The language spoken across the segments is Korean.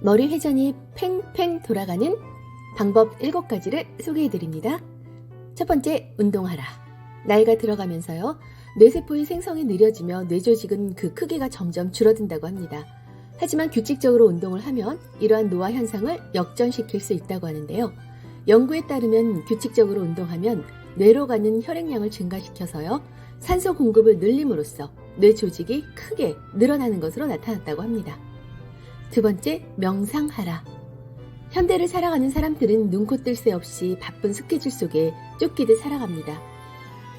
머리 회전이 팽팽 돌아가는 방법 7가지를 소개해드립니다. 첫 번째, 운동하라. 나이가 들어가면서요, 뇌세포의 생성이 느려지며 뇌조직은 그 크기가 점점 줄어든다고 합니다. 하지만 규칙적으로 운동을 하면 이러한 노화 현상을 역전시킬 수 있다고 하는데요. 연구에 따르면 규칙적으로 운동하면 뇌로 가는 혈액량을 증가시켜서요, 산소 공급을 늘림으로써 뇌 조직이 크게 늘어나는 것으로 나타났다고 합니다. 두 번째, 명상하라. 현대를 살아가는 사람들은 눈코 뜰 새 없이 바쁜 스케줄 속에 쫓기듯 살아갑니다.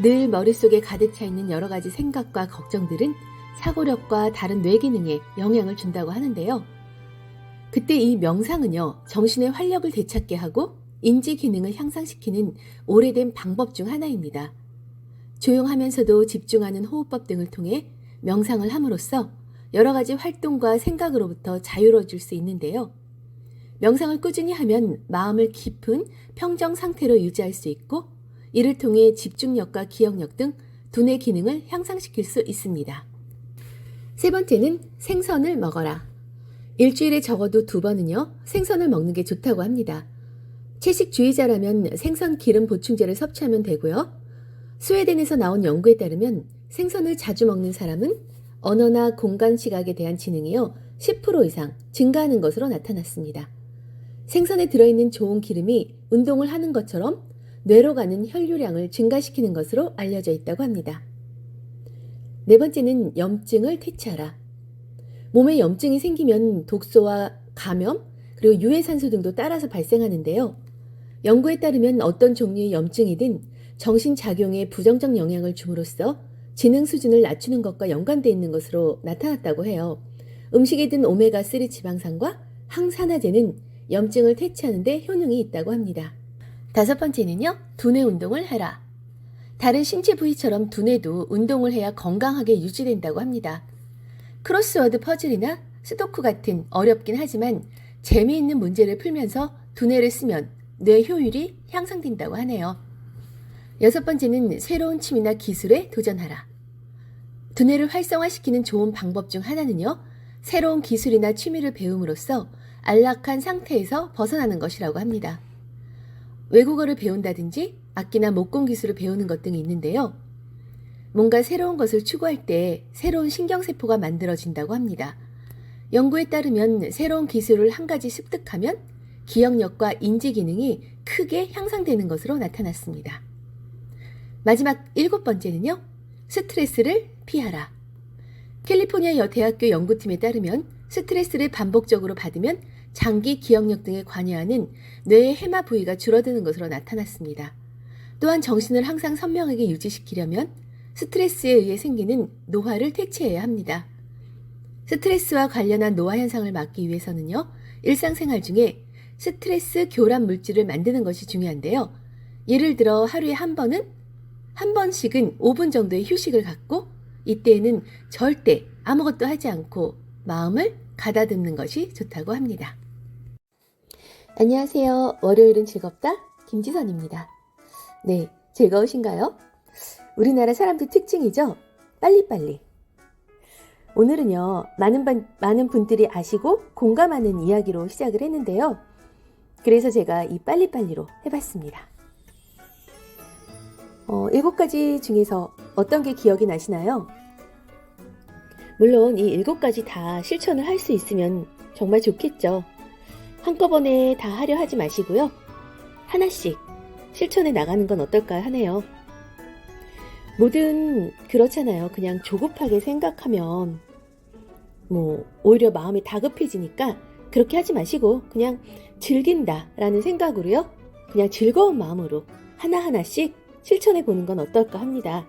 늘 머릿속에 가득 차 있는 여러 가지 생각과 걱정들은 사고력과 다른 뇌 기능에 영향을 준다고 하는데요. 그때 이 명상은요, 정신의 활력을 되찾게 하고 인지 기능을 향상시키는 오래된 방법 중 하나입니다. 조용하면서도 집중하는 호흡법 등을 통해 명상을 함으로써 여러 가지 활동과 생각으로부터 자유로워질 수 있는데요. 명상을 꾸준히 하면 마음을 깊은 평정 상태로 유지할 수 있고, 이를 통해 집중력과 기억력 등 두뇌 기능을 향상시킬 수 있습니다. 세 번째는 생선을 먹어라. 일주일에 적어도 2번은요, 생선을 먹는 게 좋다고 합니다. 채식주의자라면 생선 기름 보충제를 섭취하면 되고요. 스웨덴에서 나온 연구에 따르면 생선을 자주 먹는 사람은 언어나 공간 시각에 대한 지능이요, 10% 이상 증가하는 것으로 나타났습니다. 생선에 들어있는 좋은 기름이 운동을 하는 것처럼 뇌로 가는 혈류량을 증가시키는 것으로 알려져 있다고 합니다. 네 번째는 염증을 퇴치하라. 몸에 염증이 생기면 독소와 감염, 그리고 유해산소 등도 따라서 발생하는데요. 연구에 따르면 어떤 종류의 염증이든 정신작용에 부정적 영향을 줌으로써 지능 수준을 낮추는 것과 연관되어 있는 것으로 나타났다고 해요. 음식에 든 오메가3 지방산과 항산화제는 염증을 퇴치하는 데 효능이 있다고 합니다. 다섯 번째는요, 두뇌 운동을 해라. 다른 신체 부위처럼 두뇌도 운동을 해야 건강하게 유지된다고 합니다. 크로스워드 퍼즐이나 스도쿠 같은 어렵긴 하지만 재미있는 문제를 풀면서 두뇌를 쓰면 뇌 효율이 향상된다고 하네요. 여섯 번째는 새로운 취미나 기술에 도전하라. 두뇌를 활성화시키는 좋은 방법 중 하나는요, 새로운 기술이나 취미를 배움으로써 안락한 상태에서 벗어나는 것이라고 합니다. 외국어를 배운다든지 악기나 목공 기술을 배우는 것 등이 있는데요. 뭔가 새로운 것을 추구할 때 새로운 신경세포가 만들어진다고 합니다. 연구에 따르면 새로운 기술을 한 가지 습득하면 기억력과 인지 기능이 크게 향상되는 것으로 나타났습니다. 마지막 7번째는요, 스트레스를 피하라. 캘리포니아 여대학교 연구팀에 따르면 스트레스를 반복적으로 받으면 장기 기억력 등에 관여하는 뇌의 해마 부위가 줄어드는 것으로 나타났습니다. 또한 정신을 항상 선명하게 유지시키려면 스트레스에 의해 생기는 노화를 퇴치해야 합니다. 스트레스와 관련한 노화 현상을 막기 위해서는요, 일상생활 중에 스트레스 교란 물질을 만드는 것이 중요한데요. 예를 들어 하루에 한 번씩은 5분 정도의 휴식을 갖고, 이때에는 절대 아무것도 하지 않고 마음을 가다듬는 것이 좋다고 합니다. 안녕하세요. 월요일은 즐겁다, 김지선입니다. 네, 즐거우신가요? 우리나라 사람들 특징이죠? 빨리빨리. 오늘은요, 많은 분들이 아시고 공감하는 이야기로 시작을 했는데요. 그래서 제가 이 빨리빨리로 해봤습니다. 7가지 중에서 어떤 게 기억이 나시나요? 물론 이 7가지 다 실천을 할 수 있으면 정말 좋겠죠. 한꺼번에 다 하려 하지 마시고요. 하나씩 실천해 나가는 건 어떨까 하네요. 뭐든 그렇잖아요. 그냥 조급하게 생각하면 오히려 마음이 다급해지니까 그렇게 하지 마시고 그냥 즐긴다라는 생각으로요. 그냥 즐거운 마음으로 하나하나씩 실천해 보는 건 어떨까 합니다.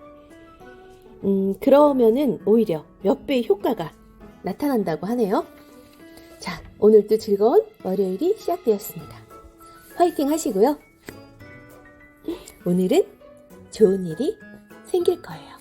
그러면은 오히려 몇 배의 효과가 나타난다고 하네요. 자, 오늘도 즐거운 월요일이 시작되었습니다. 화이팅 하시고요. 오늘은 좋은 일이 생길 거예요.